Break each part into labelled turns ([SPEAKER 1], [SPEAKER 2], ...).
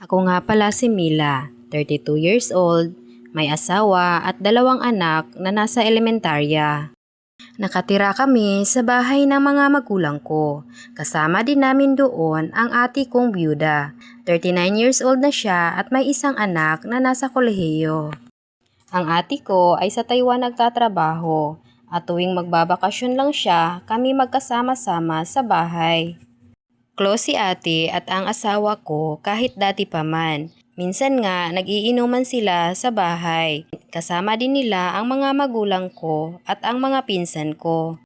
[SPEAKER 1] Ako nga pala si Mila, 32 years old, may asawa at 2 anak na nasa elementarya. Nakatira kami sa bahay ng mga magulang ko. Kasama din namin doon ang ate kong byuda. 39 years old na siya at may isang anak na nasa kolehiyo. Ang ate ko ay sa Taiwan nagtatrabaho at tuwing magbabakasyon lang siya, kami magkasama-sama sa bahay. Close si ate at ang asawa ko kahit dati pa man. Minsan nga nag-iinuman sila sa bahay. Kasama din nila ang mga magulang ko at ang mga pinsan ko.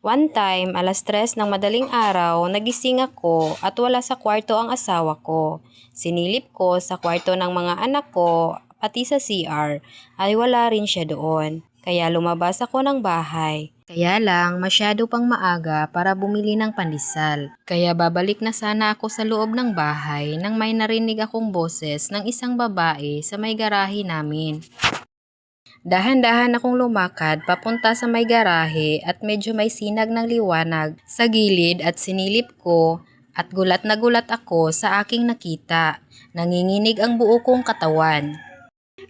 [SPEAKER 1] One time, 3:00 ng madaling araw, nagising ako at wala sa kwarto ang asawa ko. Sinilip ko sa kwarto ng mga anak ko, pati sa CR, ay wala rin siya doon. Kaya lumabas ako ng bahay. Kaya lang, masyado pang maaga para bumili ng pandesal. Kaya babalik na sana ako sa loob ng bahay nang may narinig akong boses ng isang babae sa may garahe namin. Dahan-dahan akong lumakad papunta sa may garahe at medyo may sinag ng liwanag sa gilid at sinilip ko at gulat na gulat ako sa aking nakita. Nanginginig ang buo kong katawan.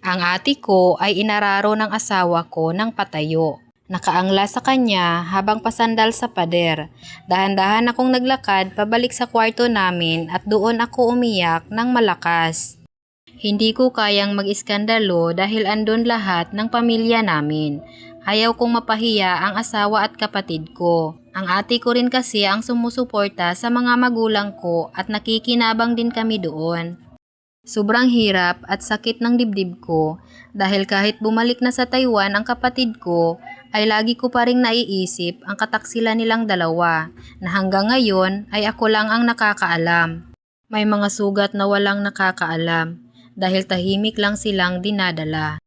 [SPEAKER 1] Ang ate ko ay inararo ng asawa ko ng patayo. Nakaangla sa kanya habang pasandal sa pader. Dahan-dahan akong naglakad pabalik sa kwarto namin at doon ako umiyak ng malakas. Hindi ko kayang mag-iskandalo dahil andun lahat ng pamilya namin. Ayaw kong mapahiya ang asawa at kapatid ko. Ang ate ko rin kasi ang sumusuporta sa mga magulang ko at nakikinabang din kami doon. Sobrang hirap at sakit ng dibdib ko dahil kahit bumalik na sa Taiwan ang kapatid ko ay lagi ko pa ring naiisip ang kataksila nilang dalawa na hanggang ngayon ay ako lang ang nakakaalam. May mga sugat na walang nakakaalam dahil tahimik lang silang dinadala.